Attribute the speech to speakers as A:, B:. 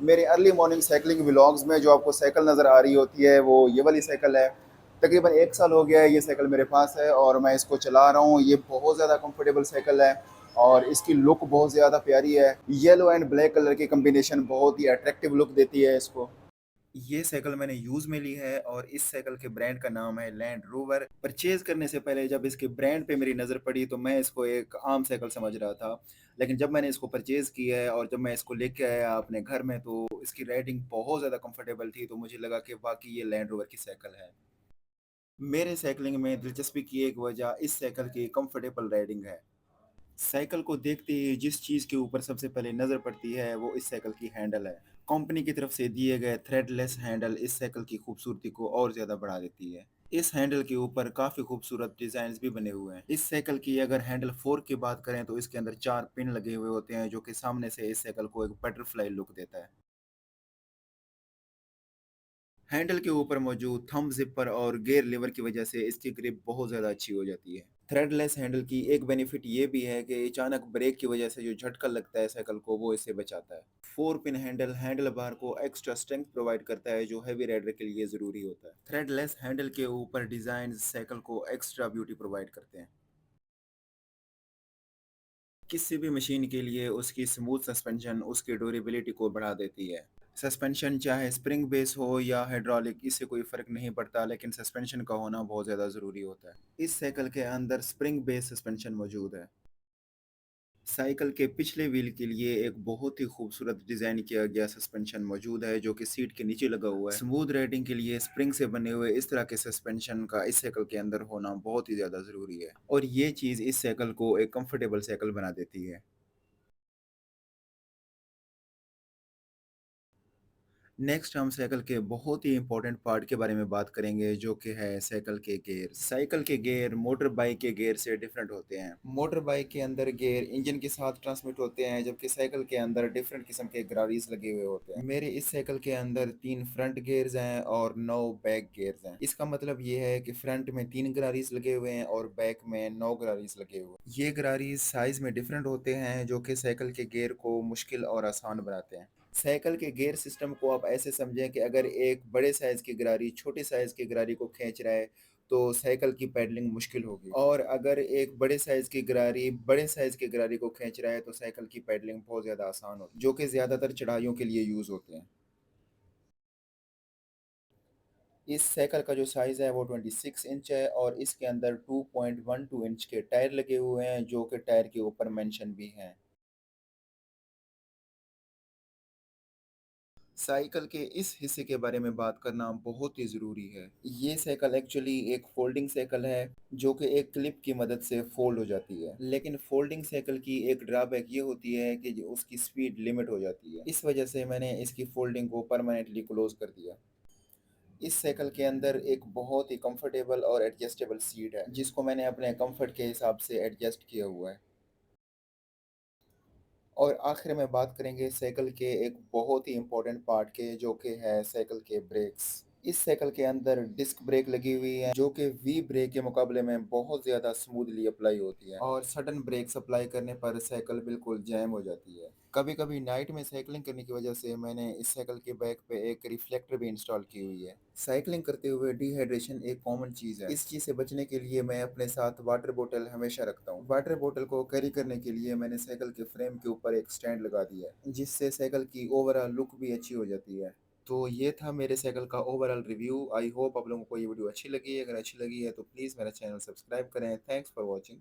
A: मेरे early morning cycling vlogs में जो आपको साइकिल नज़र आ रही होती है वो ये वाली साइकिल है। तकरीबन 1 साल हो गया है ये साइकिल मेरे पास है और मैं इसको चला रहा हूँ। ये बहुत ज़्यादा कंफर्टेबल साइकिल है और इसकी लुक बहुत ज़्यादा प्यारी है। येलो एंड ब्लैक कलर की कॉम्बिनेशन बहुत ही अट्रैक्टिव लुक देती है इसको। ये साइकिल मैंने यूज़ में ली है और इस साइकिल के ब्रांड का नाम है लैंड रोवर। परचेज़ करने से पहले जब इसके ब्रांड पे मेरी नज़र पड़ी तो मैं इसको एक आम साइकिल समझ रहा था। लेकिन जब मैंने इसको परचेज़ किया है और जब मैं इसको लेके आया अपने घर में तो इसकी राइडिंग बहुत ज़्यादा कंफर्टेबल थी, तो मुझे लगा कि वाक़ई ये लैंड रोवर की साइकिल है। मेरे साइकिलिंग में दिलचस्पी की एक वजह इस साइकिल की कंफर्टेबल राइडिंग है। साइकिल को देखते ही जिस चीज़ के ऊपर सबसे पहले नज़र पड़ती है वो इस साइकिल की हैंडल है। कंपनी की तरफ से दिए गए थ्रेडलेस हैंडल इस साइकिल की खूबसूरती को और ज़्यादा बढ़ा देती है। इस हैंडल के ऊपर काफ़ी खूबसूरत डिज़ाइंस भी बने हुए हैं। इस साइकिल की अगर हैंडल फोर्क की बात करें तो इसके अंदर 4 पिन लगे हुए होते हैं जो कि सामने से इस साइकिल को एक बटरफ्लाई लुक देता है। हैंडल के ऊपर मौजूद थंब जिपर और गियर लीवर की वजह से इसकी ग्रिप बहुत ज़्यादा अच्छी हो जाती है। थ्रेडलेस हैंडल की एक बेनिफिट ये भी है कि अचानक ब्रेक की वजह से जो झटका लगता है साइकिल को वो इससे बचाता है। 4 पिन हैंडल हैंडल बार को एक्स्ट्रा स्ट्रेंथ प्रोवाइड करता है जो हैवी राइडर के लिए ज़रूरी होता है। थ्रेडलेस हैंडल के ऊपर डिज़ाइन साइकिल को एक्स्ट्रा ब्यूटी प्रोवाइड करते हैं। किसी भी मशीन के लिए उसकी स्मूथ सस्पेंशन उसकी ड्यूरेबिलिटी को बढ़ा देती है। सस्पेंशन चाहे स्प्रिंग बेस हो या हाइड्रोलिक, इससे कोई फ़र्क नहीं पड़ता, लेकिन सस्पेंशन का होना बहुत ज़्यादा ज़रूरी होता है। इस साइकिल के अंदर स्प्रिंग बेस सस्पेंशन मौजूद है। साइकिल के पिछले व्हील के लिए एक बहुत ही खूबसूरत डिज़ाइन किया गया सस्पेंशन मौजूद है जो कि सीट के नीचे लगा हुआ है। स्मूथ राइडिंग के लिए स्प्रिंग से बने हुए इस तरह के सस्पेंशन का इस साइकिल के अंदर होना बहुत ही ज़्यादा ज़रूरी है और ये चीज़ इस साइकिल को एक कंफर्टेबल साइकिल बना देती है। नेक्स्ट हम साइकिल के बहुत ही इंपॉर्टेंट पार्ट के बारे में बात करेंगे जो कि है साइकिल के गियर। साइकिल के गियर मोटर बाइक के गियर से डिफरेंट होते हैं। मोटर बाइक के अंदर गियर इंजन के साथ ट्रांसमिट होते हैं जबकि साइकिल के अंदर डिफरेंट किस्म के गरारीज लगे हुए होते हैं। मेरे इस साइकिल के अंदर 3 फ्रंट गियर्स हैं और 9 बैक गियर्स हैं। इसका मतलब ये है कि फ्रंट में 3 गरारीज लगे हुए हैं और बैक में 9 गरारीज लगे हुए हैं। ये गरारीज साइज में डिफरेंट होते हैं जो कि साइकिल के गियर को मुश्किल और आसान बनाते हैं। साइकिल के गियर सिस्टम को आप ऐसे समझें कि अगर एक बड़े साइज़ की गरारी छोटे साइज़ की गरारी को खींच रहा है, तो साइकिल की पैडलिंग मुश्किल होगी और अगर एक बड़े साइज़ की गरारी बड़े साइज़ की गरारी को खींच रहा है, तो साइकिल की पैडलिंग बहुत ज़्यादा आसान होगी, जो कि ज़्यादातर चढ़ाइयों के लिए यूज़ होते हैं। इस साइकिल का जो साइज़ है वो 26 इंच है और इसके अंदर 2.12 इंच के टायर लगे हुए हैं, जो कि टायर के ऊपर मेंशन भी हैं। साइकिल के इस हिस्से के बारे में बात करना बहुत ही ज़रूरी है। ये साइकिल एक्चुअली एक फोल्डिंग साइकिल है जो कि एक क्लिप की मदद से फोल्ड हो जाती है। लेकिन फोल्डिंग साइकिल की एक ड्रॉबैक ये होती है कि जो उसकी स्पीड लिमिट हो जाती है। इस वजह से मैंने इसकी फोल्डिंग को परमानेंटली क्लोज कर दिया। इस साइकिल के अंदर एक बहुत ही कंफर्टेबल और एडजस्टेबल सीट है जिसको मैंने अपने कंफर्ट के हिसाब से एडजस्ट किया हुआ है। और आखिर में बात करेंगे साइकिल के एक बहुत ही इम्पोर्टेंट पार्ट के जो कि है साइकिल के ब्रेक्स। इस साइकिल के अंदर डिस्क ब्रेक लगी हुई है जो कि वी ब्रेक के मुकाबले में बहुत ज़्यादा स्मूथली अप्लाई होती है और सडन ब्रेक्स अप्लाई करने पर साइकिल बिल्कुल जैम हो जाती है। कभी कभी नाइट में साइकिलिंग करने की वजह से मैंने इस साइकिल के बैक पे एक रिफ्लेक्टर भी इंस्टॉल की हुई है। साइकिलिंग करते हुए डिहाइड्रेशन एक कॉमन चीज़ है। इस चीज़ से बचने के लिए मैं अपने साथ वाटर बोतल हमेशा रखता हूँ। वाटर बोतल को कैरी करने के लिए मैंने साइकिल के फ्रेम के ऊपर एक स्टैंड लगा दिया है जिससे साइकिल की ओवरऑल लुक भी अच्छी हो जाती है। तो ये था मेरे साइकिल का ओवरऑल रिव्यू। आई होप आप लोगों को ये वीडियो अच्छी लगी है। अगर अच्छी लगी है तो प्लीज़ मेरा चैनल सब्सक्राइब करें। Thanks for watching.